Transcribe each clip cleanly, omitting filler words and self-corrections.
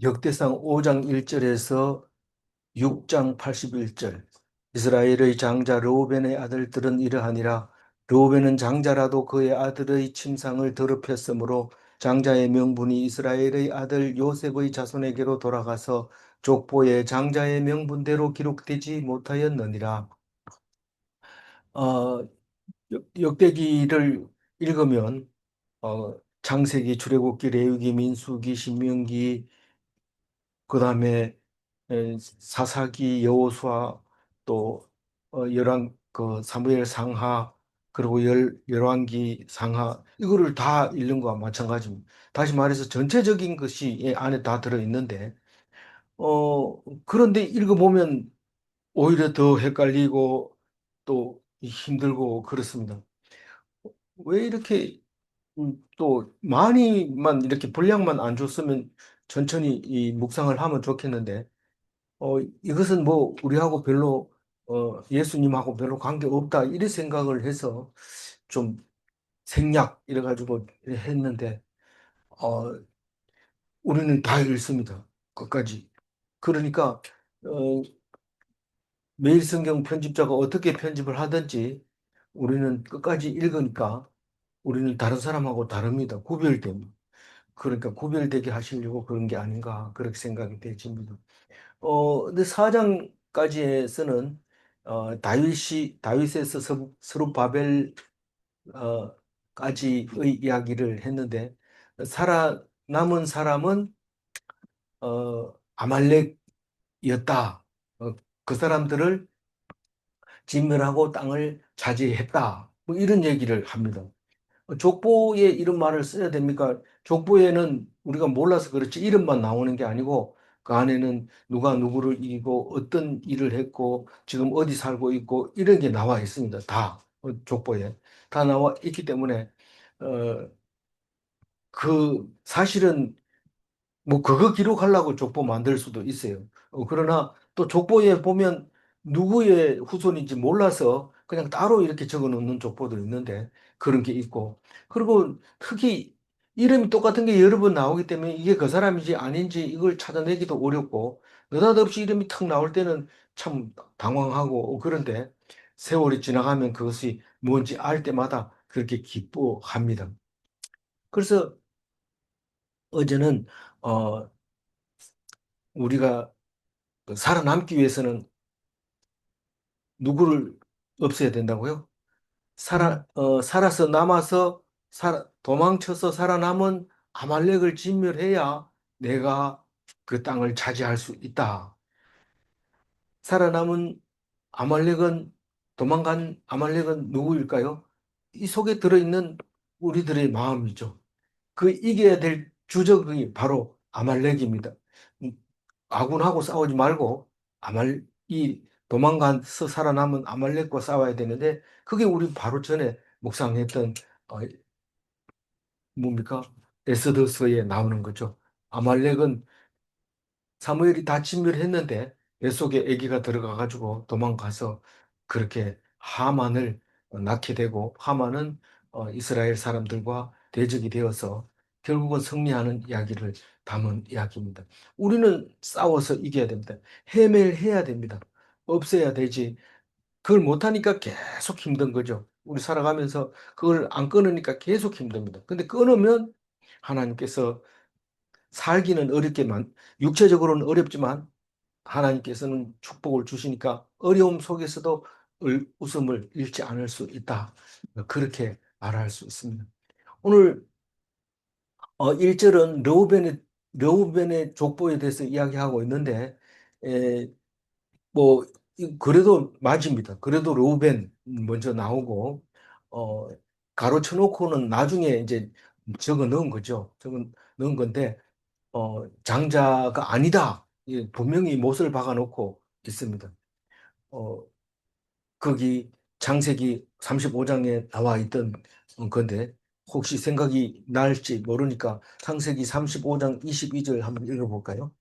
역대상 5장 1절에서 6장 81절. 이스라엘의 장자 르우벤의 아들들은 이러하니라. 르우벤은 장자라도 그의 아들의 침상을 더럽혔으므로 장자의 명분이 이스라엘의 아들 요셉의 자손에게로 돌아가서 족보에 장자의 명분대로 기록되지 못하였느니라. 어, 역대기를 읽으면 창세기, 출애굽기, 레위기, 민수기, 신명기, 그다음에 사사기, 여호수아, 또 열왕 그 사무엘 상하, 그리고 열왕기 상하, 이거를 다 읽는 거와 마찬가지입니다. 다시 말해서 전체적인 것이 이 안에 다 들어 있는데 그런데 읽어보면 오히려 더 헷갈리고 또 힘들고 그렇습니다. 왜 이렇게 또 많이만 이렇게 분량만 안 줬으면 천천히 이 묵상을 하면 좋겠는데 이것은 뭐 우리하고 별로 예수님하고 별로 관계 없다 이런 생각을 해서 좀 생략 이래 가지고 했는데 어 우리는 다 읽습니다. 끝까지. 그러니까 어 매일 성경 편집자가 어떻게 편집을 하든지 우리는 끝까지 읽으니까 우리는 다른 사람하고 다릅니다. 구별됩니다. 그러니까 구별되게 하시려고 그런 게 아닌가 그렇게 생각이 되집니다. 근데 4장까지에서는 다윗에서 스룹바벨 까지의 이야기를 했는데 살아남은 사람은 아말렉이었다. 그 사람들을 진멸하고 땅을 차지했다. 뭐 이런 얘기를 합니다. 족보에 이런 말을 써야 됩니까? 족보에는 우리가 몰라서 그렇지 이름만 나오는 게 아니고 그 안에는 누가 누구를 이기고 어떤 일을 했고 지금 어디 살고 있고 이런 게 나와 있습니다. 다 족보에 다 나와 있기 때문에 어, 그 사실은 뭐 그거 기록하려고 족보 만들 수도 있어요. 그러나 또 족보에 보면 누구의 후손인지 몰라서 그냥 따로 이렇게 적어 놓는 족보도 있는데 그런 게 있고 그리고 특히 이름이 똑같은 게 여러 번 나오기 때문에 이게 그 사람인지 아닌지 이걸 찾아내기도 어렵고 느닷없이 이름이 탁 나올 때는 참 당황하고 그런데 세월이 지나가면 그것이 뭔지 알 때마다 그렇게 기뻐합니다. 그래서 어제는 어, 우리가 살아남기 위해서는 누구를 없애야 된다고요? 살아서 남아서 도망쳐서 살아남은 아말렉을 진멸해야 내가 그 땅을 차지할 수 있다. 살아남은 아말렉은 도망간 아말렉은 누구일까요? 이 속에 들어있는 우리들의 마음이죠. 그 이겨야 될 주적이 바로 아말렉입니다. 음, 아군하고 싸우지 말고 이 도망가서 살아남은 아말렉과 싸워야 되는데 그게 우리 바로 전에 묵상했던 어, 뭡니까? 에스더서에 나오는 거죠. 아말렉은 사무엘이 다 진멸했는데 뱃속에 아기가 들어가 가지고 도망가서 그렇게 하만을 낳게 되고 하만은 이스라엘 사람들과 대적이 되어서 결국은 승리하는 이야기를 담은 이야기입니다. 우리는 싸워서 이겨야 됩니다. 해야 됩니다. 없애야 되지. 그걸 못하니까 계속 힘든 거죠. 우리 살아가면서 그걸 안 끊으니까 계속 힘듭니다. 근데 끊으면 하나님께서 살기는 육체적으로는 어렵지만 하나님께서는 축복을 주시니까 어려움 속에서도 웃음을 잃지 않을 수 있다. 그렇게 말할 수 있습니다. 오늘 1절은 르우벤의 족보에 대해서 이야기하고 있는데 에, 뭐 그래도 맞습니다. 그래도 르우벤 먼저 나오고 어, 가로쳐 놓고는 나중에 이제 적어 넣은 거죠. 적어 넣은 건데 장자가 아니다. 예, 분명히 못을 박아놓고 있습니다. 어, 거기 창세기 35장에 나와 있던 건데, 혹시 생각이 날지 모르니까 창세기 35장 22절 한번 읽어볼까요?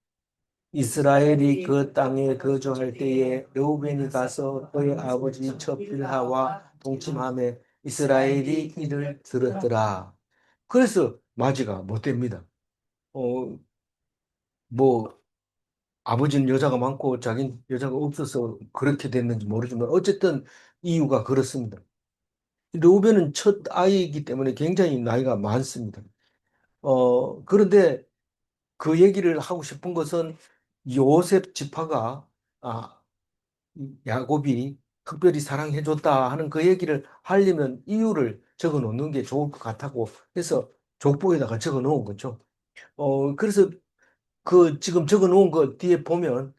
이스라엘이 그 땅에 거주할 때에 르우벤이 가서 그의 아버지 첩빌하와 동침하며 이스라엘이 이를 들었더라. 그래서 맞이가 못 됩니다. 어, 뭐 아버지는 여자가 많고 자기는 여자가 없어서 그렇게 됐는지 모르지만 어쨌든 이유가 그렇습니다. 르우벤은 첫 아이이기 때문에 굉장히 나이가 많습니다. 그런데 그 얘기를 하고 싶은 것은 요셉 지파가 아, 야곱이 특별히 사랑해줬다 하는 그 얘기를 하려면 이유를 적어 놓는 게 좋을 것 같다고 해서 족보에다가 적어 놓은 거죠. 그래서 그 지금 적어 놓은 거 뒤에 보면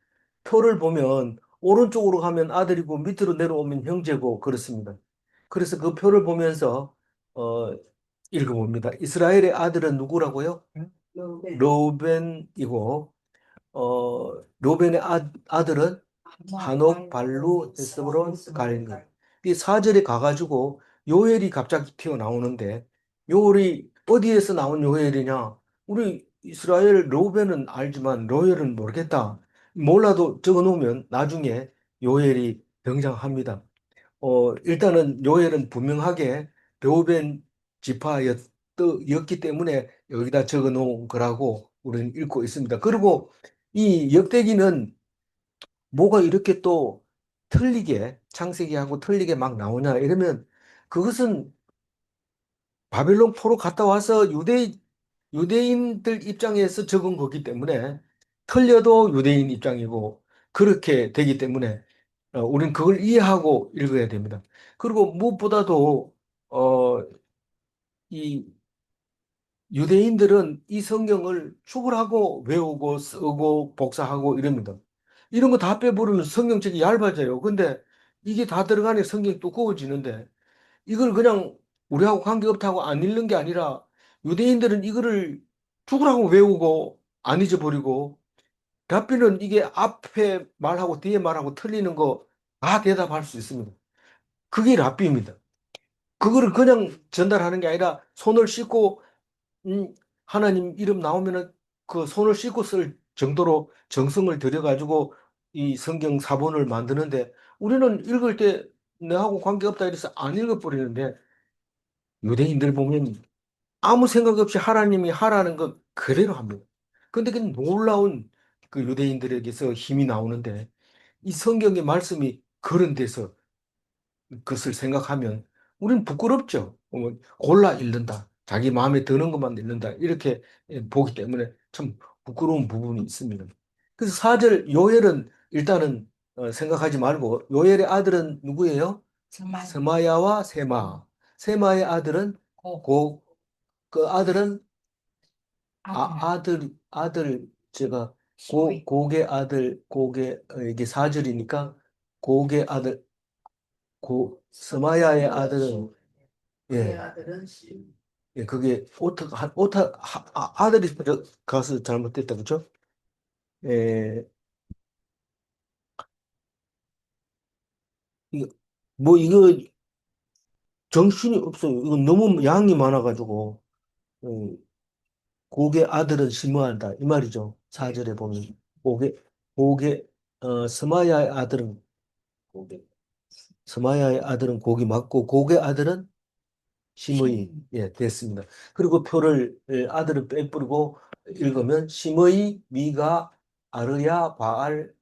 표를 보면 오른쪽으로 가면 아들이고 밑으로 내려오면 형제고 그렇습니다. 그래서 그 표를 보면서 어, 읽어봅니다. 이스라엘의 아들은 누구라고요? 르우벤이고 로벤의 아들은 한옥, 발루, 에스브론, 갈미. 이 사절에 가가지고 요엘이 갑자기 튀어나오는데 요엘이 어디에서 나온 요엘이냐? 우리 이스라엘 로벤은 알지만 로엘은 모르겠다. 몰라도 적어놓으면 나중에 요엘이 등장합니다. 일단은 요엘은 분명하게 르우벤 지파였기 때문에 여기다 적어 놓은 거라고 우리는 읽고 있습니다. 그리고 이 역대기는 뭐가 이렇게 또 틀리게 창세기하고 틀리게 막 나오냐 이러면 그것은 바벨론 포로 갔다 와서 유대인들 입장에서 적은 거기 때문에 틀려도 유대인 입장이고 그렇게 되기 때문에 우리는 그걸 이해하고 읽어야 됩니다. 그리고 무엇보다도 어, 이 유대인들은 이 성경을 축을하고 외우고 쓰고 복사하고 이럽니다. 이런 거 다 빼버리면 성경책이 얇아져요. 근데 이게 다 들어가니 성경이 두꺼워지는데 이걸 그냥 우리하고 관계없다고 안 읽는 게 아니라 유대인들은 이거를 죽으라고 외우고 안 잊어버리고 랍비는 이게 앞에 말하고 뒤에 말하고 틀리는 거 다 대답할 수 있습니다. 그게 랍비입니다. 그거를 그냥 전달하는 게 아니라 손을 씻고 하나님 이름 나오면은 그 손을 씻고 쓸 정도로 정성을 들여가지고 이 성경 사본을 만드는데 우리는 읽을 때 내하고 관계없다 이래서 안 읽어버리는데 유대인들 보면 아무 생각 없이 하나님이 하라는 것 그대로 합니다. 근데 그 놀라운 그 유대인들에게서 힘이 나오는데 이 성경의 말씀이 그런 데서 그것을 생각하면 우리는 부끄럽죠. 골라 읽는다. 자기 마음에 드는 것만 읽는다. 이렇게 보기 때문에 참 부끄러운 부분이 있습니다. 그래서 사절 요엘은 일단은 생각하지 말고 요엘의 아들은 누구예요? 스마야와 세마. 세마의 아들은 그 아들은 아들 제가 고의 아들 이게 사절이니까 고의 아들 스마야의 아들은 예, 예 그게 아들이 가서 잘못됐다 그죠? 예, 이거 이거 정신이 없어요. 이거 너무 양이 많아가지고 예, 고의 아들은 심무한다 이 말이죠. 사절에 보면 고의 고의 스마야의 아들은 고개 스마야의 아들은 고기 맞고 고의 아들은 심의 예 됐습니다. 그리고 표를 아들을 빼버리고 읽으면 심의 미가 아르야 바알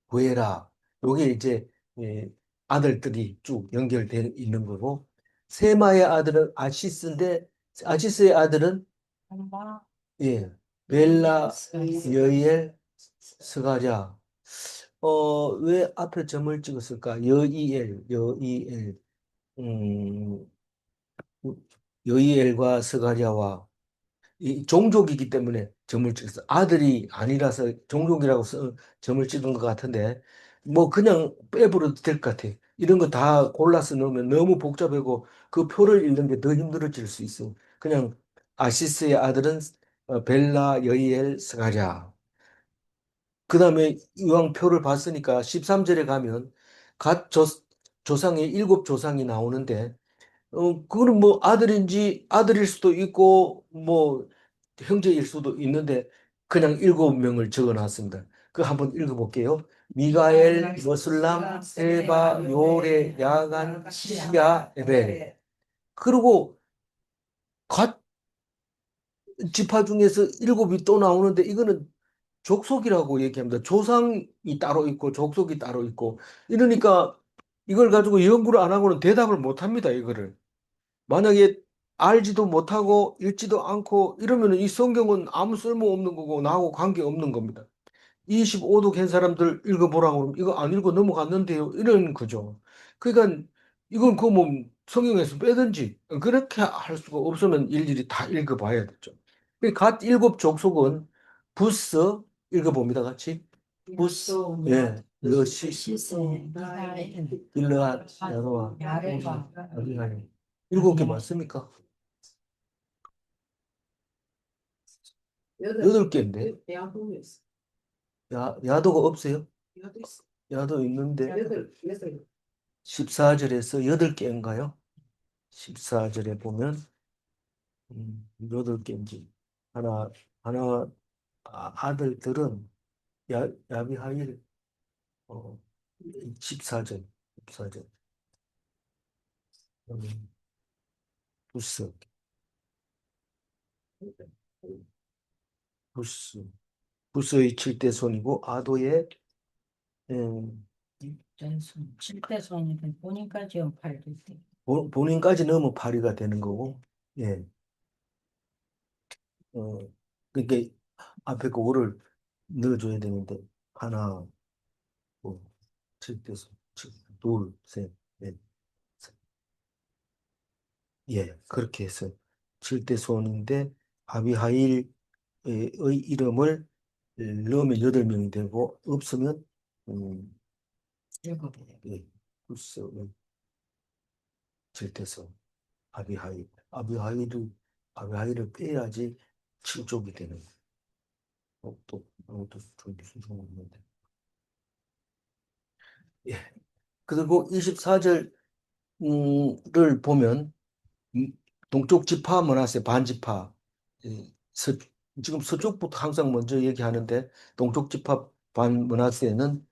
구에라 요게 이제 예, 아들들이 쭉 연결되어 있는 거고 세마의 아들은 아시스인데 아시스의 아들은 예 벨라 여이엘 스가랴 왜 앞에 점을 찍었을까 여이엘 음, 여이엘과 스가랴와 이 종족이기 때문에 점을 찍었어. 아들이 아니라서 종족이라고 점을 찍은 것 같은데 뭐 그냥 빼버려도 될 것 같아. 이런 거 다 골라서 넣으면 너무 복잡하고 그 표를 읽는 게 더 힘들어질 수 있어. 그냥 아시스의 아들은 벨라, 여이엘, 스가랴. 그 다음에 이왕 표를 봤으니까 13절에 가면 갓 조상의 일곱 조상이 나오는데 그거는 뭐 아들일 수도 있고, 뭐, 형제일 수도 있는데, 그냥 일곱 명을 적어 놨습니다. 그 한번 읽어볼게요. 미가엘, 머슬람, 에바, 요레, 야간, 시야, 에벨. 그리고 각 지파 중에서 일곱이 또 나오는데, 이거는 족속이라고 얘기합니다. 조상이 따로 있고 족속이 따로 있고 이러니까 이걸 가지고 연구를 안 하고는 대답을 못 합니다. 이거를. 만약에 알지도 못하고 읽지도 않고 이러면 이 성경은 아무 쓸모 없는 거고 나하고 관계 없는 겁니다. 25도 된 사람들 읽어보라고 그러면 이거 안 읽고 넘어갔는데요. 이런 거죠. 그러니까 이건 그 뭐 성경에서 빼든지 그렇게 할 수가 없으면 일일이 다 읽어봐야 되죠. 갓 일곱 족속은 부스 읽어봅니다. 같이. 부스, 예, 러시, 시세, 미하엘, 길르앗, 야노아, 야레바, 아비하일. 일곱 개 맞습니까? 여덟 개인데. 야도가 없어요? 야도 있는데 14절에서 8개인가요? 14절에 보면 8개인지 하나 아들들은 야비하일 14절 14절 부스 부스 부스의 7대 손이고 아도의 음, 전순, 7대 손이든 본인까지 연팔도 있대. 본인까지 넣으면 8위가 되는 거고 예. 그러니까 앞에 그 5를 넣어줘야 되는데 하나 뭐 7대 손 둘, 셋, 넷, 예, 그렇게 해서 7대 손인데 아비하일의 이름을 넣으면 8명이 되고 없으면 음, 일곱. 예, 글쎄 7대 손 아비하일을 빼야지 7족이 되는 거예요. 또 아무것도 무슨 상관없는데 예. 그리고 24절을 보면 음, 동쪽 지파 문화세 반지파 이 지금 서쪽부터 항상 먼저 얘기하는데 동쪽 지파 반 문화세는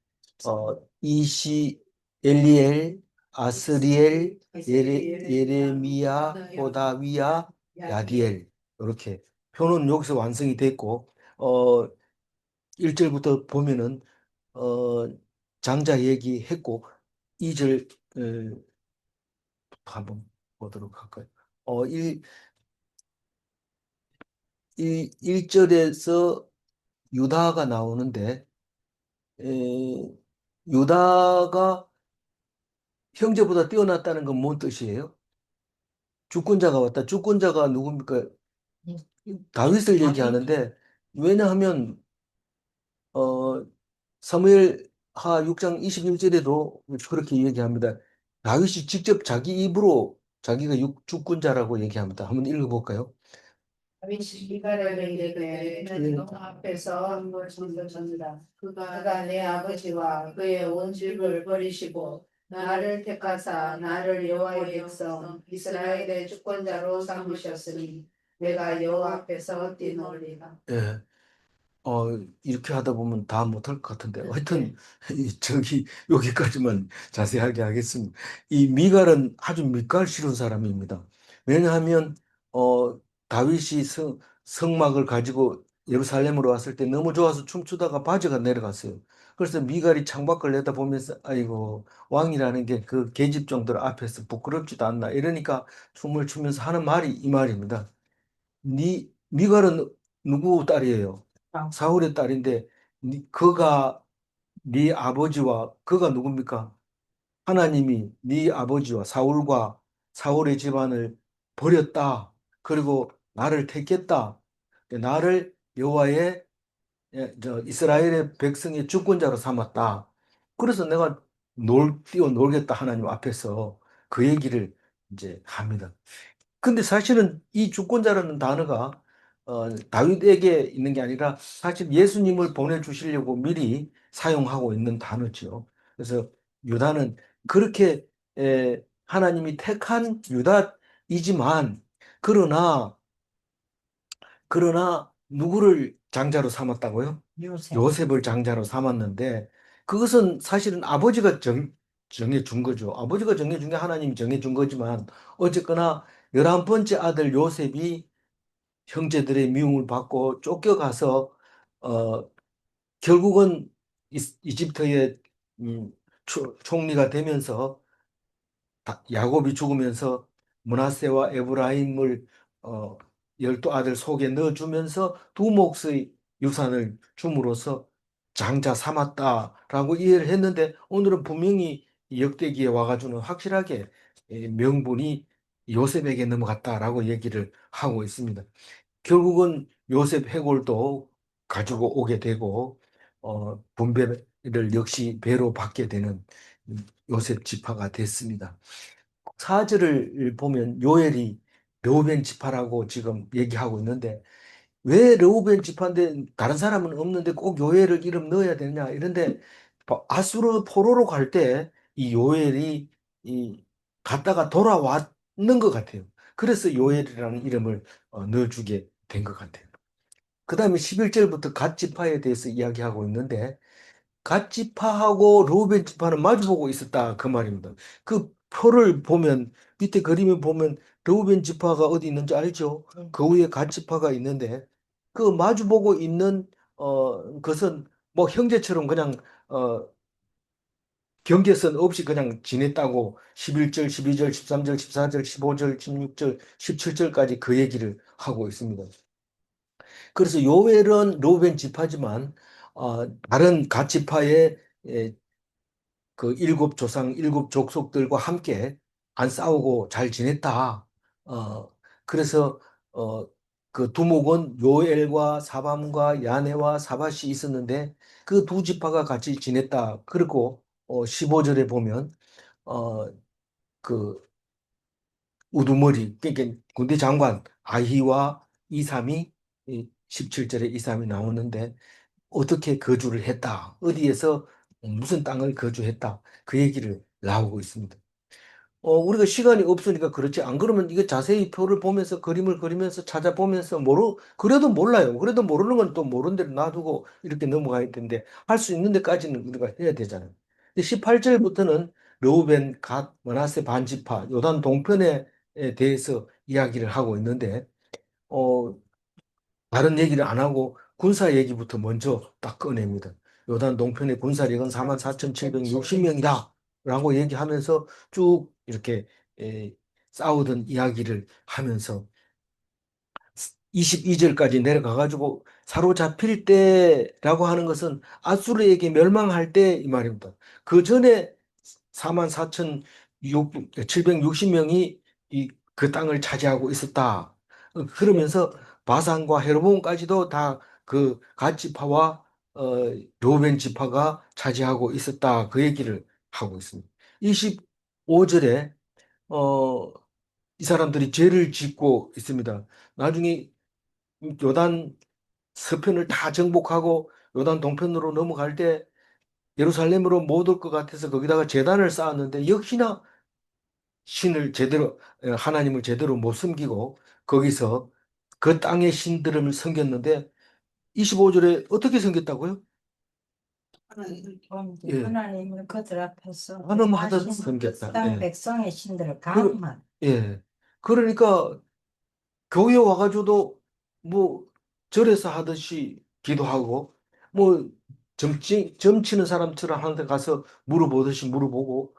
이시 엘리엘 아스리엘 예레미야 호다위야 야디엘 이렇게 표는 여기서 완성이 됐고 1절부터 보면은 어, 장자 얘기했고 2절 한번 보도록 할까요? 1절에서 유다가 나오는데, 에, 유다가 형제보다 뛰어났다는 건 뭔 뜻이에요? 주권자가 왔다. 주권자가 누굽니까? 다윗을 얘기하는데, 왜냐하면, 어, 사무엘 하 6장 21절에도 그렇게 얘기합니다. 다윗이 직접 자기 입으로 자기가 주권자라고 얘기합니다. 한번 읽어볼까요? 다윗이 미갈에게 이르되 너는 너 앞에서 한걸 전다. 그가 내 아버지와 그의 온 집을 버리시고 나를 택하사 나를 여호와의 백성 이스라엘의 주권자로 삼으셨으니 내가 여호와 앞에서 뛰놀리라. 예. 이렇게 하다 보면 다 못할 것 같은데. 하여튼, 저기, 여기까지만 자세하게 하겠습니다. 이 미갈은 아주 밑갈 싫은 사람입니다. 왜냐하면, 다윗이 성막을 가지고 예루살렘으로 왔을 때 너무 좋아서 춤추다가 바지가 내려갔어요. 그래서 미갈이 창밖을 내다보면서, 아이고, 왕이라는 게 그 계집종들 앞에서 부끄럽지도 않나. 이러니까 춤을 추면서 하는 말이 이 말입니다. 미갈은 누구 딸이에요? 사울의 딸인데 그가 네 아버지와 그가 누굽니까? 하나님이 네 아버지와 사울과 사울의 집안을 버렸다. 그리고 나를 택했다. 나를 여호와의 이스라엘의 백성의 주권자로 삼았다. 그래서 내가 뛰어놀겠다 하나님 앞에서 그 얘기를 이제 합니다. 근데 사실은 이 주권자라는 단어가 다윗에게 있는 게 아니라 사실 예수님을 보내주시려고 미리 사용하고 있는 단어죠. 그래서 유다는 그렇게 하나님이 택한 유다이지만 그러나 누구를 장자로 삼았다고요? 요셉. 요셉을 장자로 삼았는데 그것은 사실은 아버지가 정해준 거죠. 아버지가 정해준 게 하나님이 정해준 거지만 어쨌거나 11번째 아들 요셉이 형제들의 미움을 받고 쫓겨가서 어, 결국은 이집트의 총리가 되면서 야곱이 죽으면서 므낫세와 에브라임을 어, 12아들 속에 넣어주면서 두 몫의 유산을 줌으로써 장자 삼았다라고 이해를 했는데 오늘은 분명히 이 역대기에 와가지고는 확실하게 명분이 요셉에게 넘어갔다라고 얘기를 하고 있습니다. 결국은 요셉 해골도 가지고 오게 되고 분배를 역시 배로 받게 되는 요셉 지파가 됐습니다. 사절을 보면 요엘이 르우벤 지파라고 지금 얘기하고 있는데 왜 르우벤 지파인데 다른 사람은 없는데 꼭 요엘을 이름 넣어야 되냐 이런데 아수르 포로로 갈 때 이 요엘이 이 갔다가 돌아왔는 것 같아요. 그래서 요엘이라는 이름을 넣어주게 된 것 같아요. 그 다음에 11절부터 갓 지파에 대해서 이야기하고 있는데 갓 지파하고 르우벤 지파는 마주보고 있었다 그 말입니다. 그 표를 보면 밑에 그림을 보면 르우벤 지파가 어디 있는지 알죠? 그 위에 갓 지파가 있는데 그 마주보고 있는 것은 뭐 형제처럼 그냥 어 경계선 없이 그냥 지냈다고 11절, 12절, 13절, 14절, 15절, 16절, 17절까지 그 얘기를 하고 있습니다. 그래서 요엘은 르우벤 지파지만 다른 갓 지파의 그 일곱 조상, 일곱 족속들과 함께 안 싸우고 잘 지냈다. 그래서 어, 그 두목은 요엘과 사밤과 야네와 사밧이 있었는데 그 두 지파가 같이 지냈다. 그리고 15절에 보면 어, 그 우두머리, 그러니까 군대 장관 아히와 이삼이 17절에 이삼이 나오는데 어떻게 거주를 했다. 어디에서 무슨 땅을 거주했다. 그 얘기를 나오고 있습니다. 우리가 시간이 없으니까 그렇지. 안 그러면 이거 자세히 표를 보면서 그림을 그리면서 찾아보면서 그래도 몰라요. 그래도 모르는 건 또 모르는 대로 놔두고 이렇게 넘어가야 되는데 할 수 있는 데까지는 우리가 해야 되잖아요. 18절부터는 르우벤, 갓, 므낫세 반지파, 요단 동편에 대해서 이야기를 하고 있는데 어, 다른 얘기를 안 하고 군사 얘기부터 먼저 딱 꺼냅니다. 요단 동편의 군사력은 44,760명이다. 라고 얘기하면서 쭉 이렇게 에, 싸우던 이야기를 하면서 22절까지 내려가가지고 사로잡힐 때라고 하는 것은 아수르에게 멸망할 때 이 말입니다. 그 전에 44,760명이 그 땅을 차지하고 있었다. 그러면서 바산과 헤르몬까지도 다 그 갓 지파와 르우벤 지파가 차지하고 있었다. 그 얘기를 하고 있습니다. 25절에 이 사람들이 죄를 짓고 있습니다. 나중에 요단 서편을 다 정복하고 요단 동편으로 넘어갈 때 예루살렘으로 못 올 것 같아서 거기다가 제단을 쌓았는데 역시나 하나님을 제대로 못 섬기고 거기서 그 땅의 신들을 섬겼는데 25절에 어떻게 섬겼다고요? 예, 하나님을 그들 앞에서 한음하듯 하신 섬겼다. 땅 예. 백성의 신들을 그, 가늠한. 예. 그러니까 교회 와가지고도 뭐 절에서 하듯이 기도하고 뭐 점치는 사람처럼 하는데 가서 물어보듯이 물어보고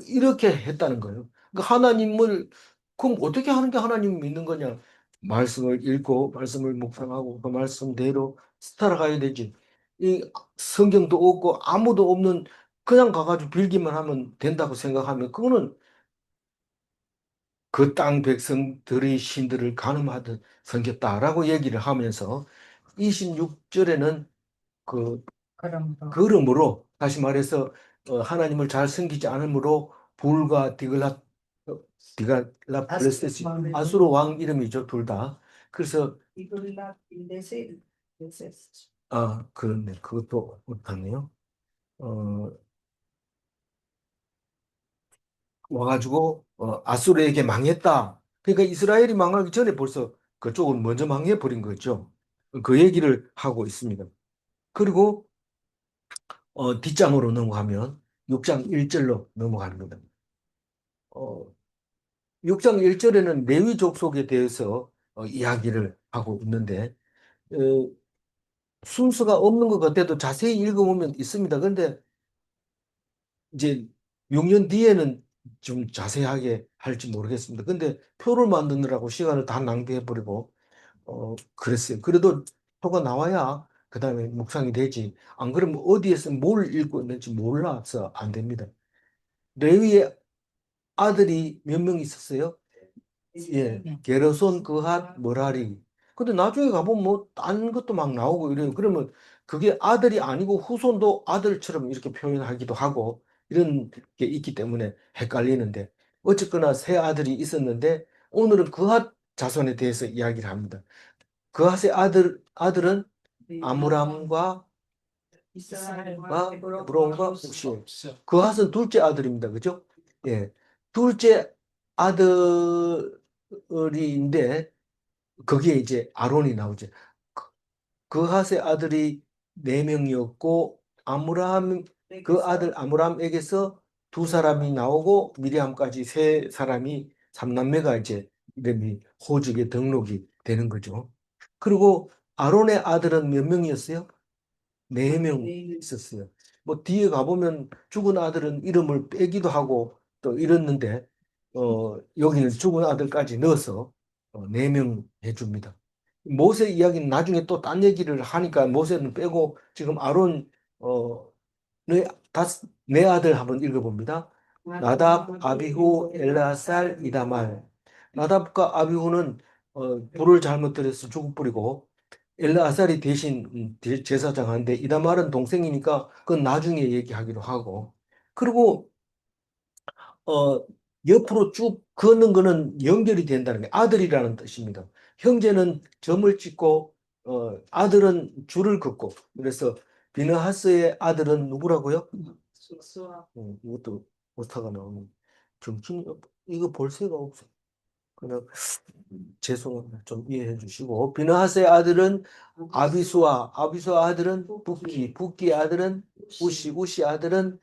이렇게 했다는 거예요. 그러니까 하나님을 그럼 어떻게 하는 게 하나님 믿는 거냐? 말씀을 읽고 말씀을 묵상하고 그 말씀대로 살아가야 되지. 이 성경도 없고 아무도 없는 그냥 가가지고 빌기만 하면 된다고 생각하면 그거는 그 땅 백성들의 신들을 가늠하듯 섬겼다라고 얘기를 하면서 26절에는 그 그러므로 그러므로 다시 말해서 하나님을 잘 섬기지 않으므로 불과 디갈라 블레셋이 아수르 왕 이름이죠, 둘 다. 그래서 이글라 빌레셋 빌레셋. 그렇네. 그것도 못하네요. 어, 와가지고 아수르에게 망했다. 그러니까 이스라엘이 망하기 전에 벌써 그쪽은 먼저 망해버린 거죠. 그 얘기를 하고 있습니다. 그리고 뒷장으로 넘어가면 6장 1절로 넘어갑니다. 어, 6장 1절에는 레위 족속에 대해서 이야기를 하고 있는데 어, 순서가 없는 것 같아도 자세히 읽어보면 있습니다. 근데 이제 6년 뒤에는 좀 자세하게 할지 모르겠습니다. 근데 표를 만드느라고 시간을 다 낭비해버리고, 그랬어요. 그래도 표가 나와야 그 다음에 묵상이 되지. 안 그러면 어디에서 뭘 읽고 있는지 몰라서 안 됩니다. 레위의 아들이 몇 명 있었어요? 예, 네. 게르손, 그핫, 머라리. 근데 나중에 가보면 뭐, 딴 것도 막 나오고 이래요. 그러면 그게 아들이 아니고 후손도 아들처럼 이렇게 표현하기도 하고, 이런 게 있기 때문에 헷갈리는데, 어쨌거나 세 아들이 있었는데, 오늘은 그핫 자손에 대해서 이야기를 합니다. 그핫의 아들은 아므람과 이스라엘과 헤브론과 옥시. 그핫은 둘째 아들입니다. 그죠? 예. 둘째 아들인데, 거기에 이제 아론이 나오죠. 그- 그핫의 아들이 네 명이었고 아므람 그 아들 아므람에게서 두 사람이 나오고 미리암까지 세 사람이 삼남매가 이제 이름이 호적에 등록이 되는 거죠. 그리고 아론의 아들은 몇 명이었어요? 네 명 있었어요. 뭐 뒤에 가보면 죽은 아들은 이름을 빼기도 하고 또 이랬는데 여기는 죽은 아들까지 넣어서 네 명 해줍니다. 모세 이야기는 나중에 또 딴 얘기를 하니까 모세는 빼고 지금 아론 네 아들 한번 읽어봅니다. 나답, 아비후, 엘라살, 이다말. 나답과 아비후는 불을 잘못 들여서 죽어버리고 엘르아살이 대신 제사장 하는데 이다말은 동생이니까 그건 나중에 얘기하기로 하고 그리고 어 옆으로 쭉 걷는 거는 연결이 된다는 게 아들이라는 뜻입니다. 형제는 점을 찍고 아들은 줄을 긋고 그래서 비느하스의 아들은 누구라고요? 이것도 오타가 나오는 정신 이거 볼 새가 없어. 그냥 죄송합니다. 좀 이해해 주시고 비느하스의 아들은 아비수아 아들은 붓기 아들은 우시 아들은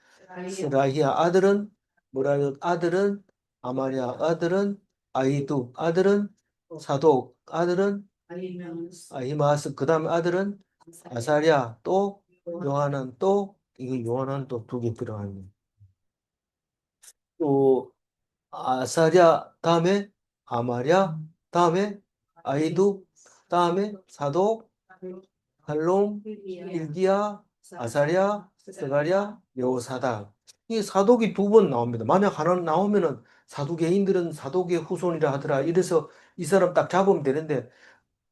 스라히아 아들은 무라요 아들은 아마리아 아들은 아이두 아들은 사독 아들은 아히마스 그 다음에 아들은 아사랴 또 요하난 또 이거 요하난 또 두 개 들어가네. 또 아사랴 다음에 아마랴 다음에 아이두 다음에 사독 할롬 일기야 아사랴 스가랴 여호사닥 이 사독이 두 번 나옵니다. 만약 하나 나오면은 사두개인들은 사독의 후손이라 하더라. 이래서 이 사람 딱 잡으면 되는데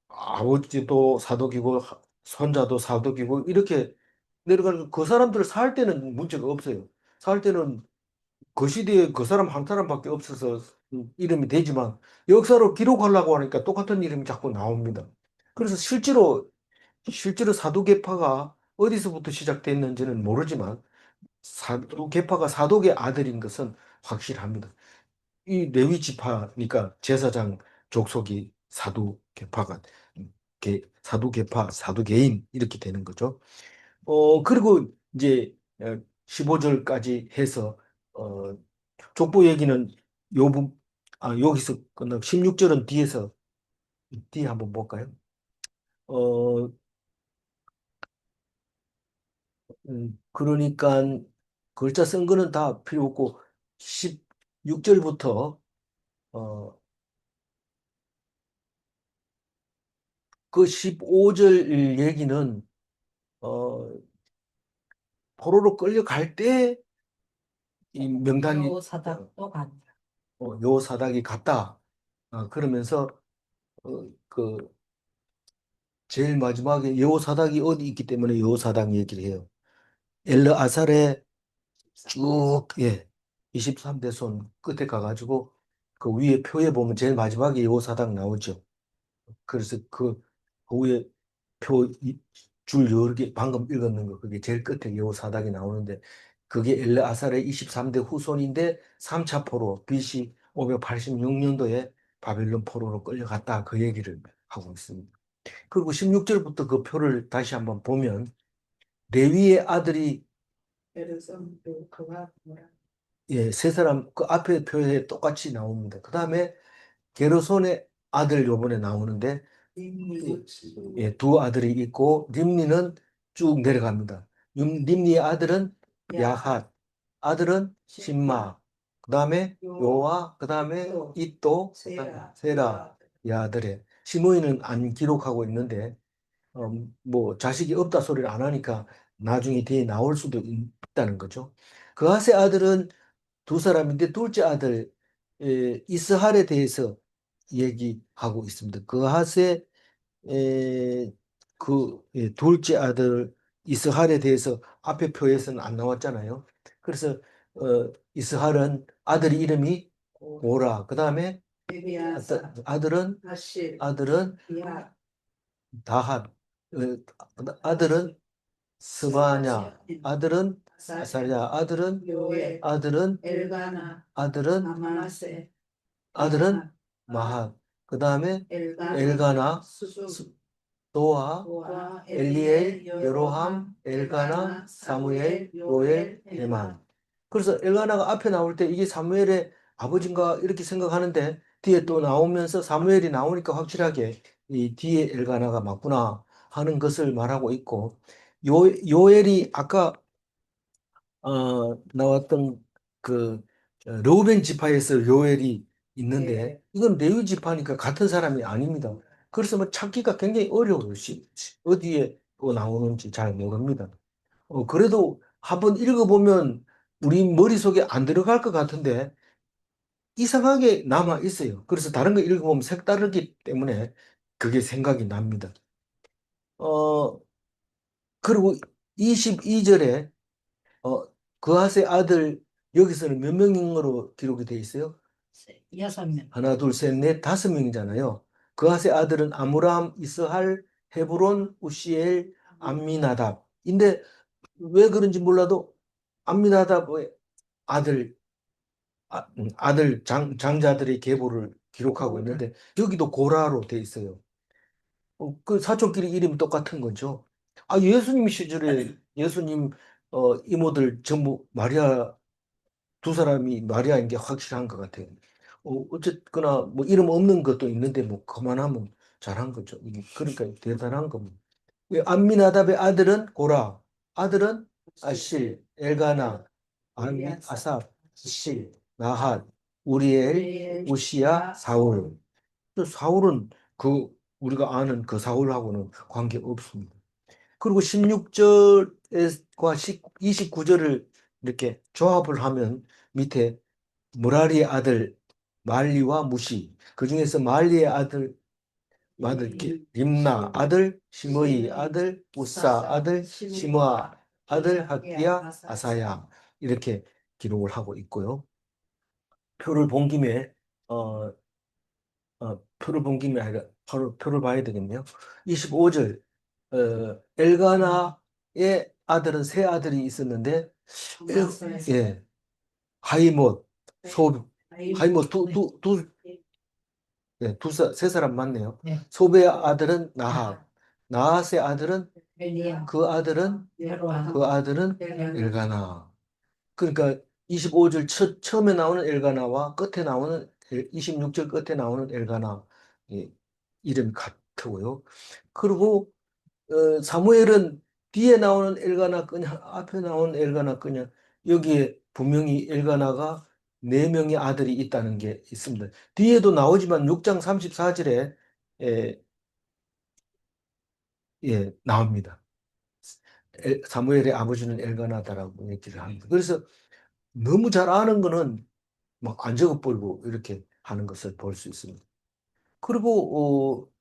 아버지도 사독이고 손자도 사독이고 이렇게 내려가는 그 사람들 살 때는 문제가 없어요. 살 때는 그 시대에 그 사람 한 사람밖에 없어서 이름이 되지만 역사로 기록하려고 하니까 똑같은 이름이 자꾸 나옵니다. 그래서 실제로 사두개파가 어디서부터 시작됐는지는 모르지만 사두개파가 사독의 아들인 것은 확실합니다. 이 레위 지파니까 제사장 족속이 사두개파가 사두개파, 사두개인 이렇게 되는 거죠. 그리고 이제 15절까지 해서 어, 족보 얘기는 여기서 끝나고 16절은 뒤에 한번 볼까요? 어, 그러니까 글자 쓴 거는 다 필요 없고 16절부터 어, 그 15절 얘기는 어, 포로로 끌려갈 때 이 명단이 여호사닥도 간다. 여호사닥이 갔다. 그러면서 그 제일 마지막에 여호사닥이 어디 있기 때문에 여호사닥 얘기를 해요. 엘르아살의 쭉, 예, 23대 손 끝에 가가지고 그 위에 표에 보면 제일 마지막에 여호사닥 나오죠. 그래서 그 위에 줄 여러 개 방금 읽었는 거 그게 제일 끝에 여호사닥이 나오는데 그게 엘르아살의 23대 후손인데 3차 포로 BC 586년도에 바벨론 포로로 끌려갔다 그 얘기를 하고 있습니다. 그리고 16절부터 그 표를 다시 한번 보면 레위의 아들이 세 사람 그 앞에 표에 똑같이 나옵니다. 그 다음에 게르손의 아들 요번에 나오는데 예, 두 아들이 있고 림니는 쭉 내려갑니다. 림니의 아들은 야핫, 아들은 심마, 그 다음에 요아, 그 다음에 이또, 세라, 이 아들의 시므이는 안 기록하고 있는데 뭐 자식이 없다 소리를 안 하니까 나중에 뒤에 나올 수도 있다는 거죠. 그하세 아들은 두 사람인데 둘째 아들 이스할에 대해서 얘기하고 있습니다. 그하세 둘째 아들 이스할에 대해서 앞에 표에서는 안 나왔잖아요. 그래서 이스할은 아들 이름이 고라. 그 다음에 아들은 아들은 다핫. 아들은 스바냐. 아들은 아사랴. 아들은 아들은 아들은 마핫. 그 다음에 엘가나, 도아, 엘리엘, 여로함, 엘가나, 사무엘, 요엘, 헤만. 그래서 엘가나가 앞에 나올 때 이게 사무엘의 아버지인가 이렇게 생각하는데 뒤에 또 나오면서 사무엘이 나오니까 확실하게 이 뒤에 엘가나가 맞구나 하는 것을 말하고 있고 요엘이 아까 나왔던 그 르우벤 지파에서 요엘이 있는데 이건 레위 지파니까 같은 사람이 아닙니다. 그래서 뭐 찾기가 굉장히 어려워요. 어디에 또 나오는지 잘 모릅니다. 그래도 한번 읽어보면 우리 머릿속에 안 들어갈 것 같은데 이상하게 남아 있어요. 그래서 다른 거 읽어보면 색다르기 때문에 그게 생각이 납니다. 어, 그리고 22절에 어, 그하세 아들 여기서는 몇 명으로 기록이 돼 있어요? 6명. 하나, 둘, 셋, 넷, 5명이잖아요. 그하세 아들은 아므람, 이스할, 헤브론, 우시엘, 암미나답인데 왜 그런지 몰라도 암미나답의 아들 아들 장자들의 계보를 기록하고 있는데 여기도 고라로 돼 있어요. 그 사촌끼리 이름이 똑같은 거죠. 예수님 시절에 예수님 이모들 전부 마리아 두 사람이 마리아인 게 확실한 것 같아요. 어쨌거나 뭐 이름 없는 것도 있는데 뭐 그만하면 잘한 거죠. 그러니까 대단한 겁니다. 암미나답의 아들은 고라, 아들은 아실, 엘가나, 아삽, 실, 나핫, 우리엘, 우시야, 사울. 사울은 우리가 아는 그 사울하고는 관계 없습니다. 그리고 16절과 29절을 이렇게 조합을 하면 밑에 무라리의 아들 말리와 무시, 그 중에서 말리의 아들 림나 아들 시므이 아들 우사 아들 시므아 아들 학기야 아사야 이렇게 기록을 하고 있고요. 표를 본 김에 어, 표를 본 김에 아니라 바로 표를 봐야 되겠네요. 25절 엘가나의 아들은 세 아들이 있었는데 예 하이못 소 하이못 세 사람 맞네요. 네. 소베의 아들은 나핫, 나핫의 아들은 엘리야. 그 아들은 여로함. 엘가나. 그러니까 25절 처음에 나오는 엘가나와 끝에 나오는 26절 끝에 나오는 엘가나 예, 이름이 같고요. 그리고 사무엘은 뒤에 나오는 엘가나 끄냐 앞에 나오는 엘가나 끄냐 여기에 분명히 엘가나가 네 명의 아들이 있다는 게 있습니다. 뒤에도 나오지만 6장 34절에 나옵니다. 사무엘의 아버지는 엘가나다라고 얘기를 합니다. 그래서 너무 잘 아는 거는 막 안 적어버리고 이렇게 하는 것을 볼 수 있습니다. 그리고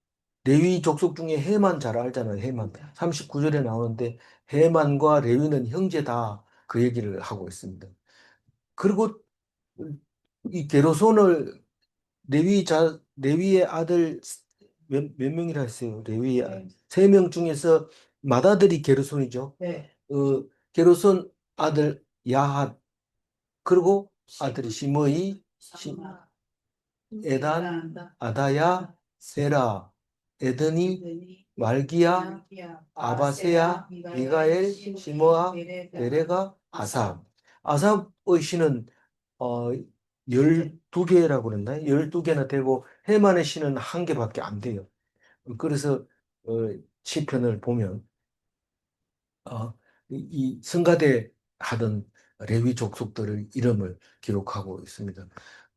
레위 족속 중에 헤만 잘 알잖아요. 헤만. 39절에 나오는데 헤만과 레위는 형제다. 그 얘기를 하고 있습니다. 그리고 이 게르손을 레위의 아들 몇 명이라 했어요. 레위의 아들. 3명 중에서 맏아들이 게르손이죠. 네. 게르손 아들 야핫 그리고 아들이 시므이, 에단, 아다야, 세라, 에드니, 말기야, 아바세야, 미가엘, 시므아, 베레가, 아삽. 아삽의 시는 12개라고 그랬나요? 12개나 되고 헤만의 시는 1개밖에 안 돼요. 그래서 시편을 보면 어, 이 성가대 하던 레위 족속들의 이름을 기록하고 있습니다.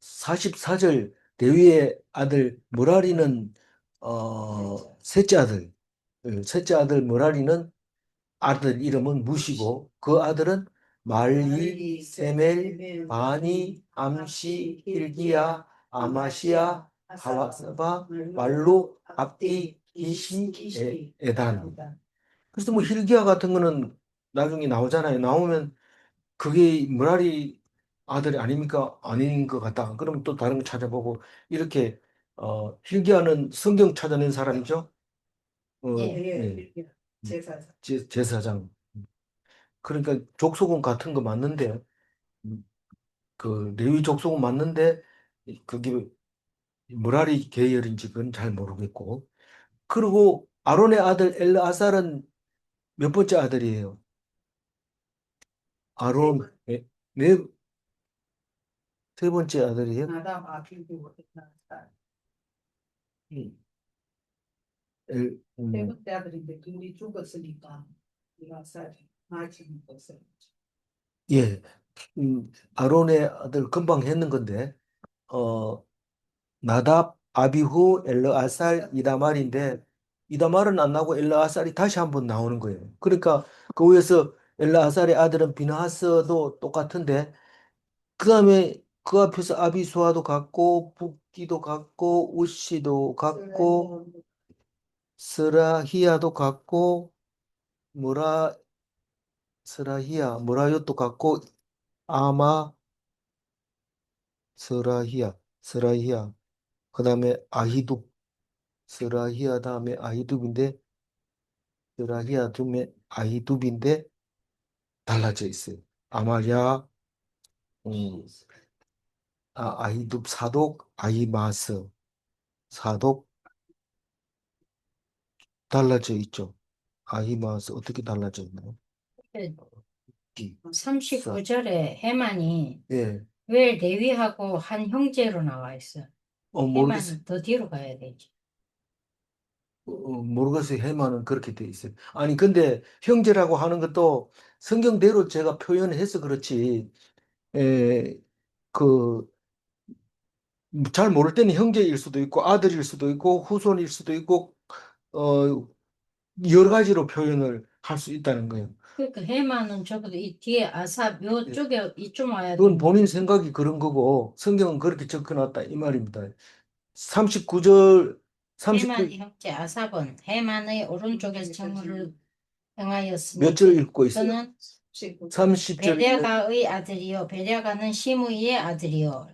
44절 레위의 아들 므라리는 셋째 아들 므라리는 아들 이름은 무시고 그 아들은 말리, 세멜, 바니, 암시, hil기야, 아마시야, 하와사바, 말로, 압디, 기시, 에단. 그래서 뭐 hil기야 같은 거는 나중에 나오잖아요. 나오면 그게 므라리 아들이 아닙니까? 아닌 것 같다. 그럼 또 다른 거 찾아보고 이렇게 hil기야는 성경 찾아낸 사람이죠. 예. 예. 제사장. 제사장. 그러니까 족속은 같은 거 맞는데 음, 그 레위 족속은 맞는데 그게 므라리 계열인지 그건 잘 모르겠고 그리고 아론의 아들 엘르아살은 몇 번째 아들이에요? 아론 네, 세 번째 아들이에요? 나답 아비후 엘르아살. 음, 세 번째 아들인데 둘이 죽었으니까 엘르아살이 마지막 것을. 예, 아론의 아들 금방 했는 건데 어 나답, 아비후, 엘르아살, 이다말인데 이다말은 안 나오고 엘르아살이 다시 한번 나오는 거예요. 그러니까 그 위에서 엘르아살의 아들은 비느하스도 똑같은데 그 다음에 그 앞에서 아비수아도 같고 붓기도 같고 우시도 같고 스라히야도 같고 무라 스라히야 무라요도 같고 아마 스라히야 그 다음에 아히둡 스라히야 다음에 아히둡인데 스라히야 둠에 아히둡인데 달라져 있어요. 아마랴 음, 아히둡 사독 아히마스 사독 달라져 있죠. 아히마스 어떻게 달라져 있나요? 기, 사. 39절에 해만이 예, 왜 레위하고 한 형제로 나와 있어? 모르겠어요. 해만이 더 뒤로 가야 되지. 모르겠어요. 해마는 그렇게 돼 있어요. 아니, 근데 형제라고 하는 것도 성경대로 제가 표현해서 그렇지, 에, 그, 잘 모를 때는 형제일 수도 있고, 아들일 수도 있고, 후손일 수도 있고, 어, 여러 가지로 표현을 할 수 있다는 거예요. 그러니까 해만은 적어도 이 뒤에 아삽 예. 요쪽에 이쪽 와야 그건 돼. 본인 생각이 그런 거고, 성경은 그렇게 적혀놨다, 이 말입니다. 39절, 39, 해만의 형제 아삽은 해만의 오른쪽에서 정무를 행하였으니 몇 절 읽고 있어요? 그는 30절. 베랴가의 아들이요 베랴가는 시므이의 아들이요.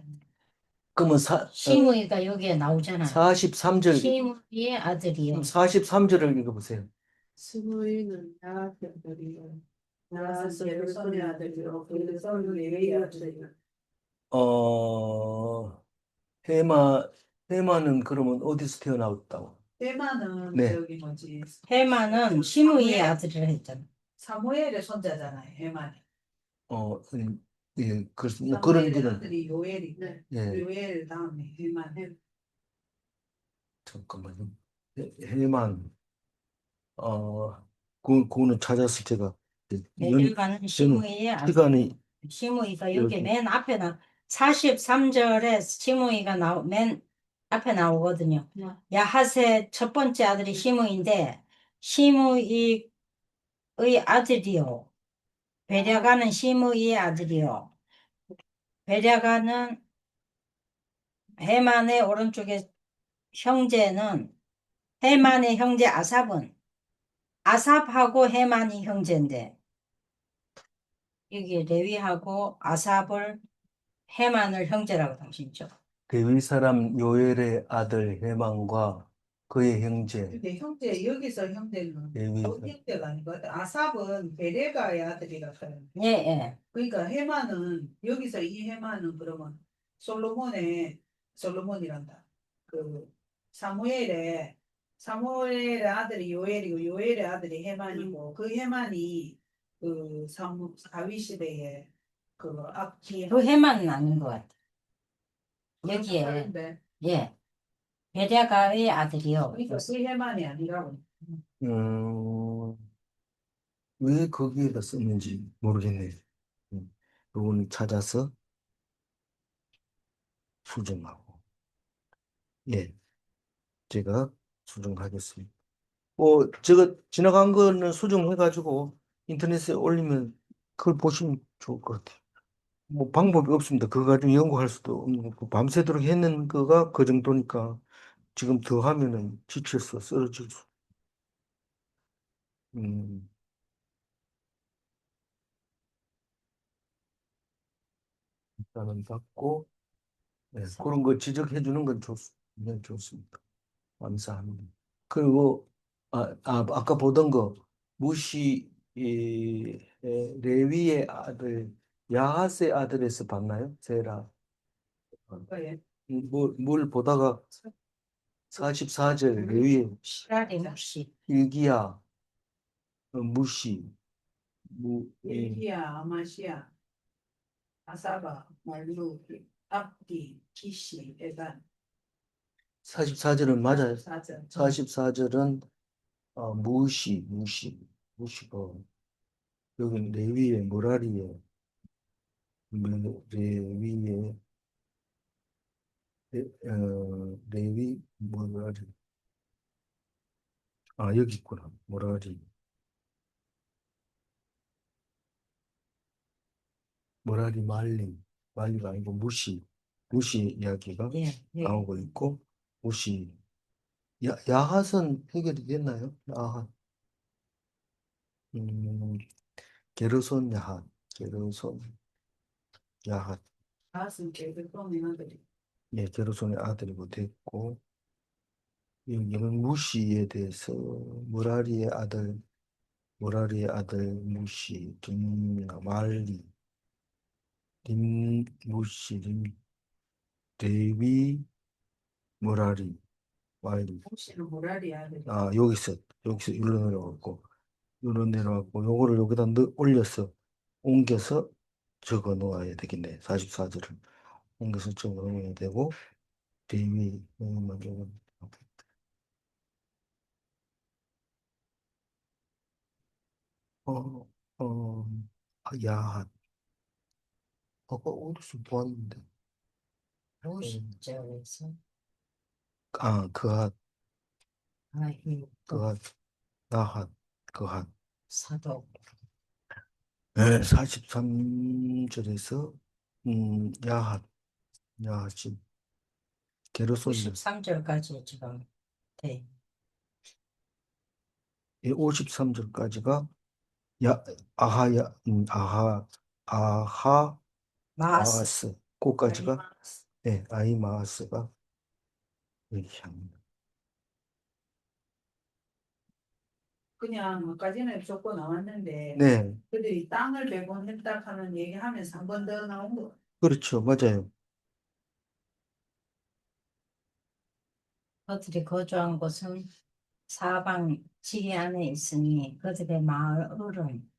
그러면 시므이가 여기에 나오잖아. 43절, 시므이의 아들이요. 43절을 읽어보세요. 스무이는 야합의 아들이요. 야합은 게르손의 아들이요. 게르손은 레위의 아들이요. 어, 해마는 그러면 어디서 태어났다고? 대만은 네. 저기 뭐지? 해만은 시므이의 아들이라 했잖아. 사무엘의 손자잖아요. 해만이. 예, 그렇습니다. 사무엘의 그런 일은, 아들이 요엘인데 예, 요엘 다음에 해만. 잠깐만요. 해만, 그거는 찾았을 제가, 베랴가는 저는 시므이의 아들. 시간이, 시므이가 여기 여기. 맨 앞에 43절에 시므이가 맨 앞에 나오거든요. 야하세 첫 번째 아들이 시므이인데 시므이의 아들이요. 베랴가는 시므이의 아들이요. 베랴가는 해만의 오른쪽에 형제는 해만의 형제 아삽은 아삽하고 해만이 형제인데 여기 레위하고 아삽을 해만을 형제라고 당신죠. 데윗 사람 요엘의 아들 해만과 그의 형제, 근데 형제 여기서 형제는 레위. 형제가 아닌 것 같아. 아삽은 베레가의 아들이라 그래. 예, 예. 그러니까 해만은 여기서 이 해만은 그러면 솔로몬이란다. 그 사무엘의 아들이 요엘이고 요엘의 아들이 해만이고 그 해만이 그 다윗 시대에 그 앞뒤 그 해만은 아닌 것 같아. 여기에 하는데 예. 베랴가의 아들이요. 그러니까 그 해만이 아니라고. 음, 왜 거기에다 썼는지 모르겠네요. 부분 찾아서 수정하고. 예, 제가 수정하겠습니다. 제가 지나간 거는 수정해가지고 인터넷에 올리면 그걸 보시면 좋을 것 같아요. 뭐 방법이 없습니다. 그거 가지고 연구할 수도 없는 거고 밤새도록 했는 거가 그 정도니까 지금 더 하면은 지쳐서 쓰러질 수. 음, 일단은 받고 네, 그런 거 지적해 주는 건 네, 좋습니다. 감사합니다. 그리고 아까 보던 거 무시 레위의 아들 야하스의 아들에서 봤나요? 세라 예. 뭘 보다가 44절 레위의 시라리 묵시. 일기야 무시 일기야, 아마시야, 아사바, 말루키, 압디, 기시, 에단. 44절은 맞아요. 44절. 44절은 무시고 여기 레위의 모라리의 레위의 레위 모라리 여기 있구나 모라리 말리가 아니고 무시 이야기가 예, 예. 나오고 있고 무시 야핫은 해결이 됐나요? 야핫 음, 게르손 야핫 가슴 계속 떠내는 들이. 예 게르손의 아들이고 됐고 여기는 무시에 대해서 모라리의 아들 무시 말리 무시 레위 모라리 말리 혹시는 모라리아 들이. 여기서 일로 내려왔고 요거를 여기다 올려서 옮겨서 적어 놓아야 되겠네. 44절을 옮겨서 적어 놓아야 되고 레위 먼저 어, 어, 야한 어디서 보았는데 50절에서 그핫 아히 그핫 나핫 그핫 사도 네, 43절에서 야hat이 게르손 93절까지 지금 돼. 53절까지가 야 아하야 아하 마스. 마하스 그까지가 네 아이마하스가 이렇게 합니다. 그냥 아까 전에 조건 나왔는데 네 그들이 땅을 배분했다 하는 얘기하면서 한 번 더 나온 거. 그렇죠 맞아요. 그들이 거주한 곳은 사방 지리 안에 있으니 그들의 마을은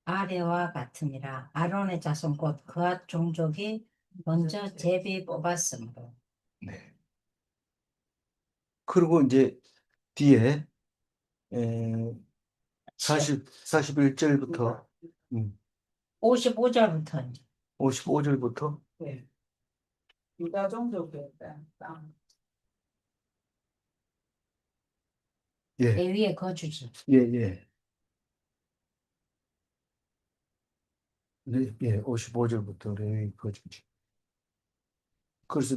아래와 같으니라. 아론의 자손 곧 그앗 종족이 먼저 제비 뽑았으므로. 네 그리고 이제 뒤에 에, 41절부터 55절부터 55절부터 네. 유다 종족이었다. 땅. 예 레위의 거주지. 예, 예. 네, 예, 55절부터 레위 거주지. 그래서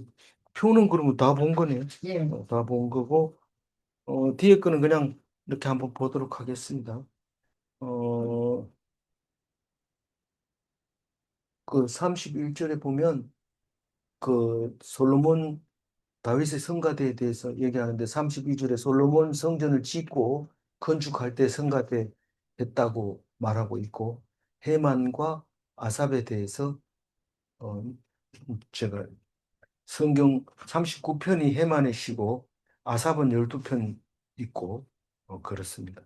표는 그러면 다 본 거네요. 예. 다 본 거고, 뒤에 거는 그냥 이렇게 한번 보도록 하겠습니다. 그 31절에 보면 그 솔로몬 다윗의 성가대에 대해서 얘기하는데 32절에 솔로몬 성전을 짓고 건축할 때 성가대 했다고 말하고 있고 헤만과 아삽에 대해서 어, 제가 성경 39편이 해만의 시고 아삽은 12편 있고 그렇습니다.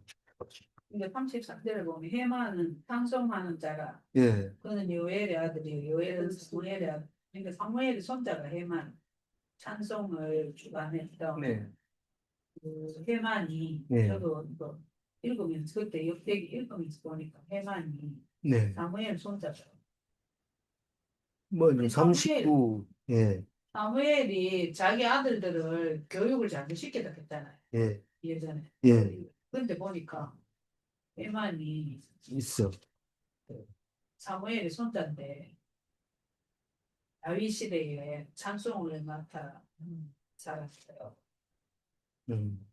근데 33절에 보면 해마는 상속하는 자가 예, 그는 요엘의 아들이요 요엘은 사무엘의 아들. 그러니까 사무엘의 손자가 해만. 찬송을 주관했던 네, 그 해만이 네, 저도 이거 읽으면서 그때 역대기 읽으면서 보니까 해만이 네. 사무엘 손자죠. 뭐, 근데 사무엘 39, 예, 사무엘이 자기 아들들을 교육을 잘 시켰다 했잖아요. 예, 예전에. 예, 근데 보니까 해만이 있어. 사무엘의 손자인데 다윗 시대에 찬송을 맡아 살았어요. 음.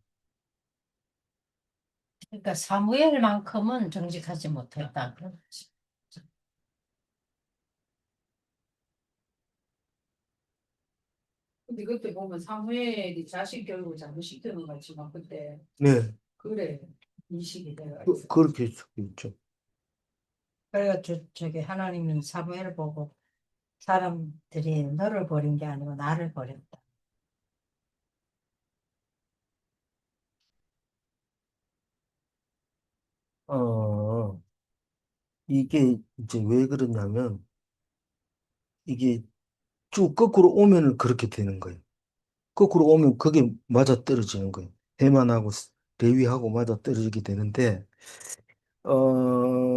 그러니까 사무엘만큼은 정직하지 못했다. 그렇지. 근데 그때 보면 사무엘이 자식 교육을 잘못 시키는 것 같지만 그때 네, 그래 인식이 돼가 그렇게 할 수도 있죠. 그래가 저기 하나님이 사무엘을 보고 사람들이 너를 버린 게 아니고 나를 버렸다. 어, 이게 이제 왜 그러냐면, 이게 쭉 거꾸로 오면 그렇게 되는 거예요. 거꾸로 오면 그게 맞아떨어지는 거예요. 해만하고 레위하고 맞아떨어지게 되는데, 어,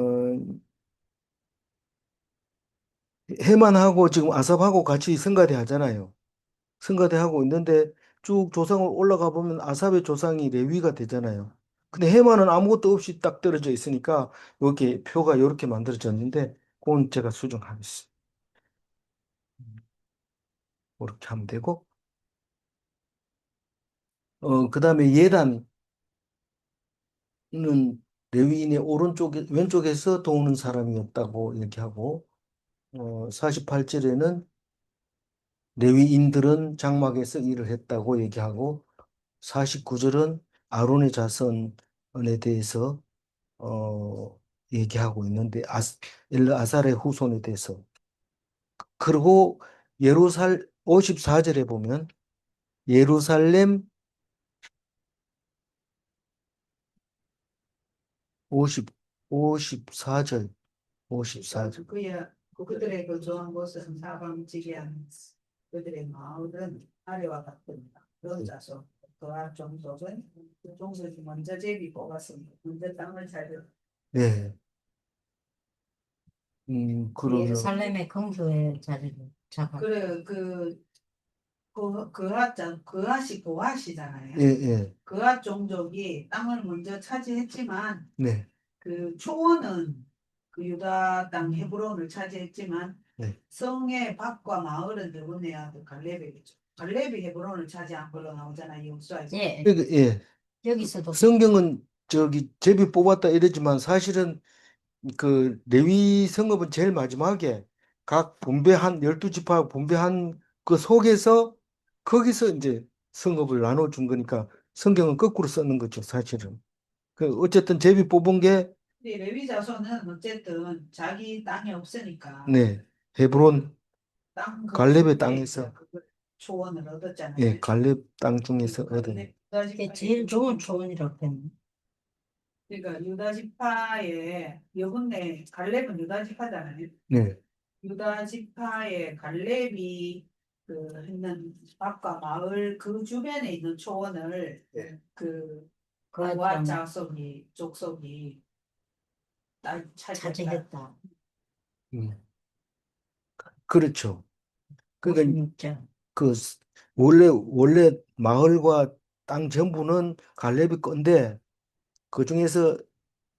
해만하고 지금 아삽하고 같이 성가대 하잖아요. 성가대 하고 있는데 쭉 조상을 올라가 보면 아삽의 조상이 레위가 되잖아요. 근데 해만은 아무것도 없이 딱 떨어져 있으니까 이렇게 표가 이렇게 만들어졌는데 그건 제가 수정하겠습니다. 이렇게 하면 되고, 그다음에 예단은 레위인의 오른쪽에 왼쪽에서 도우는 사람이었다고 이렇게 하고, 48절에는 레위인들은 장막에서 일을 했다고 얘기하고 49절은 아론의 자손에 대해서 얘기하고 있는데 엘르아살의 후손에 대해서 그리고 예루살 54절에 보면 예루살렘 50 54절 54절 그야 그들의 거주한 곳은 사방지기한 그들의 마을은 아래와 같습니다. 그 자손 그와 종족은 그 종족이 먼저 제비 뽑았습니다. 먼저 땅을 잘 네. 그러면 예루살렘의 근교에 자리를 잡아. 그래 그앗이 고앗이잖아요. 예, 예. 그앗 종족이 땅을 먼저 차지했지만 네. 그 초원은 그 유다 땅 헤브론을 차지했지만 네. 성의 밭과 마을은 누구네 아들 갈렙이겠죠. 갈렙이 헤브론을 차지한 걸로 나오잖아요. 역사에서. 예, 그러니까 예. 여기서도 성경은 저기 제비 뽑았다 이러지만 사실은 그 레위 성읍은 제일 마지막에 각 분배한 12지파 분배한 그 속에서 거기서 이제 성읍을 나눠준 거니까 성경은 거꾸로 썼는 거죠, 사실은. 그 어쨌든 제비 뽑은 게 근데 레위 자손은 어쨌든 자기 땅이 없으니까 네, 헤브론 땅 갈렙의 거주지에 땅에서 그 초원을 얻었잖아요. 예, 갈렙 땅 중에서 얻은 이게 제일 좋은 조언이라고 했네. 그러니까 유다 지파의 여분의 갈렙은 유다 지파잖아요. 네, 유다 지파의 갈렙이 그 있는 밭과 마을 그 주변에 있는 초원을 네. 그 그와 그와 족속이 차지했다. 차지했다. 음, 그렇죠. 그러니까 56절. 그 원래 마을과 땅 전부는 갈렙이 건데 그 중에서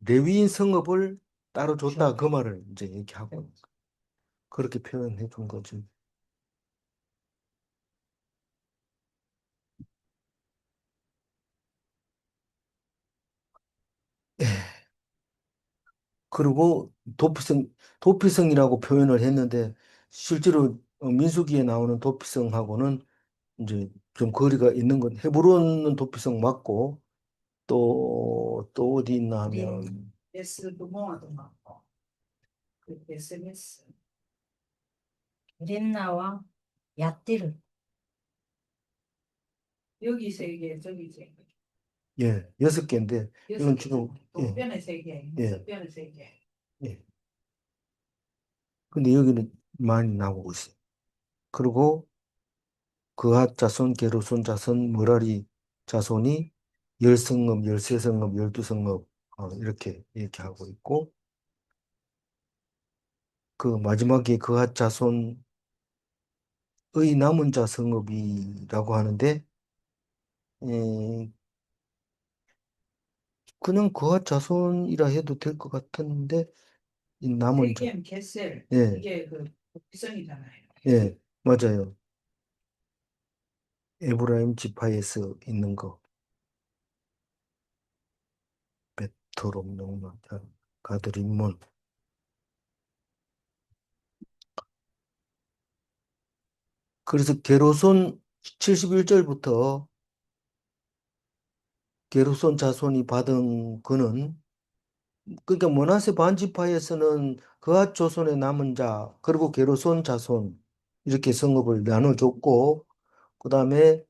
레위인 성읍을 따로 줬다 그 말을 이제 얘기하고 그렇게 표현해 준 거죠. 예. 그리고 도피성이라고 표현을 했는데 실제로 민수기에 나오는 도피성하고는 이제 좀 거리가 있는 건 헤브론은 도피성 맞고 또 어디 있나 하면 베스 부모도 많고 그 베스메스 림나와 얏디르. 여기 세 개, 저기 세 개, 예, 6개인데 여섯 이건 개, 지금 예, 동편에 세 개, 예, 서편에 세 개. 예. 근데 여기는 많이 나오고 있어요. 그리고 그핫 자손, 게르손 자손, 므라리 자손이 열성읍, 열세성읍, 열두성읍 이렇게 하고 있고 그 마지막에 그핫 자손의 남은 자 성읍이라고 하는데 에, 그냥 그핫 자손이라 해도 될 것 같은데 이 남은 자, 세겜, 겟셀 예, 이게 그 비성이잖아요. 예, 맞아요. 에브라임 지파에서 있는 거 베토록 농마 가드림몬 그래서 게로손 71절부터 게르손 자손이 받은 그는 그러니까 므낫세 반지파에서는 그앗 조손의 남은 자 그리고 게르손 자손 이렇게 성읍을 나눠줬고 그다음에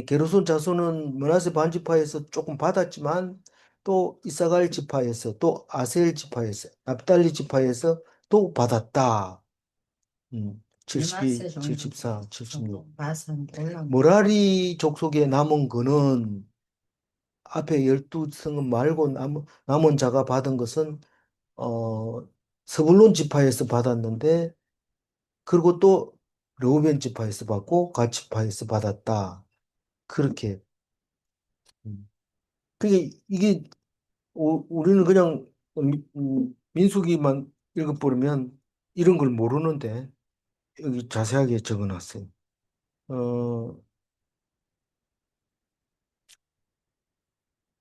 게르손 자손은 므낫세 반지파에서 조금 받았지만 또 이사갈 지파에서 또 아셀 지파에서 납달리 지파에서 또 받았다. 72, 므낫세 종족 74, 76. 맛은 올라. 모라리 족속의 남은 그는 앞에 12성은 말고 남은 자가 받은 것은 스불론 지파에서 받았는데 그리고 또 르우벤 지파에서 받고 갓 지파에서 받았다. 그렇게. 음. 그게 이게 우리는 그냥 민수기만 읽어버리면 이런 걸 모르는데 여기 자세하게 적어놨어요. 어,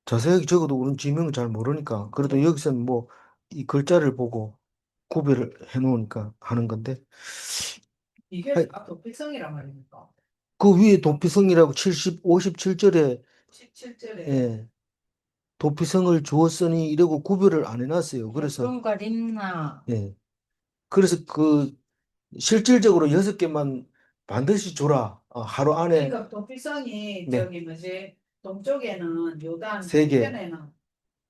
자세하게 적어도 우리는 지명을 잘 모르니까 그래도 여기서는 뭐 이 글자를 보고 구별을 해놓으니까 하는 건데 이게 하여- 도피성이란 말입니까? 그 위에 도피성이라고 57절에 17절에 예, 도피성을 주었으니 이러고 구별을 안 해놨어요. 그래서 과 림나 예, 그래서 그 실질적으로 6개만 반드시 주라. 하루 안에 그러니까 도피성이 네, 저기 뭐지 동쪽에는 요단 3개. 동편에는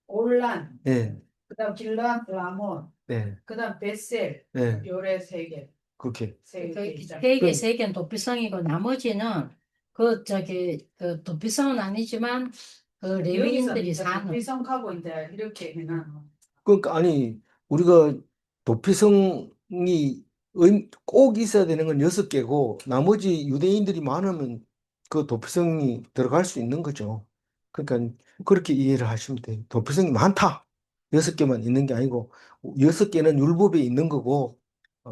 올란 예, 그다음 길르앗 라몬 네, 그다음 베셀 네, 요래 세개 그렇게. 세개 있잖아요. 세개 그, 세 개는 도피성이고 나머지는 그 저기 그 도피성은 아니지만 그 레위인들이 사는 도피성하고 이제 이렇게 해놔. 그러니까 아니 우리가 도피성이 꼭 있어야 되는 건 6개고 나머지 유대인들이 많으면 그 도피성이 들어갈 수 있는 거죠. 그러니까 그렇게 이해를 하시면 돼요. 도피성이 많다. 6개만 있는 게 아니고 6개는 율법에 있는 거고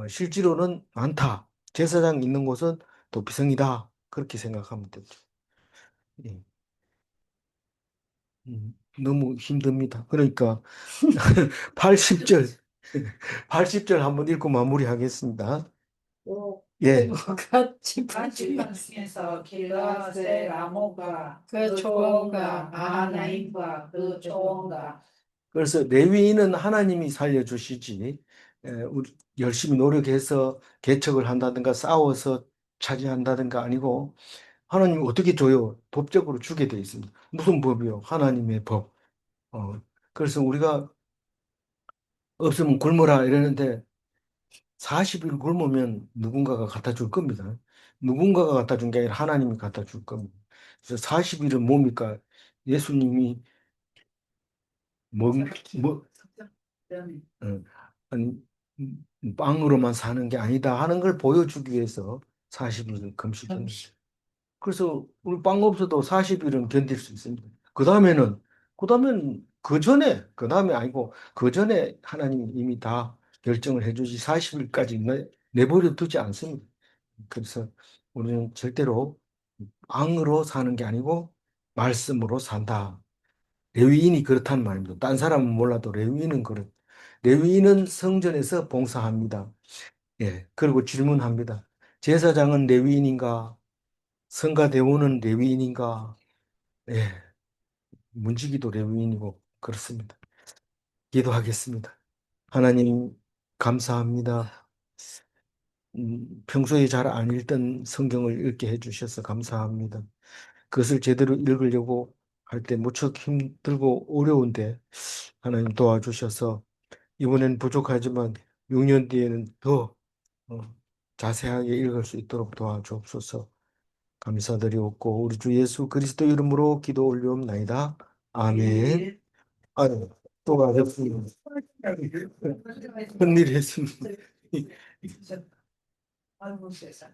실제로는 많다. 제사장 있는 곳은 도피성이다. 그렇게 생각하면 되죠. 예. 너무 힘듭니다. 그러니까 80절 80절 한번 읽고 마무리하겠습니다. 오, 예. 같이 반지파 중에서 길르앗의 라모가 그 그 조언과 조언과 아하나임과 그 조언과 그래서 레위인은 하나님이 살려주시지. 우리 열심히 노력해서 개척을 한다든가 싸워서 차지한다든가 아니고 하나님이 어떻게 줘요? 법적으로 주게 돼 있습니다. 무슨 법이요? 하나님의 법. 그래서 우리가 없으면 굶어라 이러는데 40일 굶으면 누군가가 갖다 줄 겁니다. 누군가가 갖다 준 게 아니라 하나님이 갖다 줄 겁니다. 그래서 40일은 뭡니까? 예수님이 뭐, 뭐, 어, 아니, 빵으로만 사는 게 아니다 하는 걸 보여주기 위해서 40일을 금식합니다. 그래서 우리 빵 없어도 40일은 견딜 수 있습니다. 그 다음에 아니고 그 전에 하나님이 이미 다 결정을 해주지 40일까지 내버려 두지 않습니다. 그래서 우리는 절대로 빵으로 사는 게 아니고 말씀으로 산다. 레위인이 그렇다는 말입니다. 딴 사람은 몰라도 레위인은 레위인은 성전에서 봉사합니다. 예. 그리고 질문합니다. 제사장은 레위인인가? 성가대원은 레위인인가? 예. 문지기도 레위인이고 그렇습니다. 기도하겠습니다. 하나님 감사합니다. 평소에 잘 안 읽던 성경을 읽게 해주셔서 감사합니다. 그것을 제대로 읽으려고 할 때 무척 힘들고 어려운데 하나님 도와주셔서 이번엔 부족하지만 6년 뒤에는 더 자세하게 읽을 수 있도록 도와주옵소서. 감사드리옵고 우리 주 예수 그리스도 이름으로 기도 올리옵나이다. 아멘. 아유, 또 가셨습니다. 큰일 했습니다. 아이고 세상.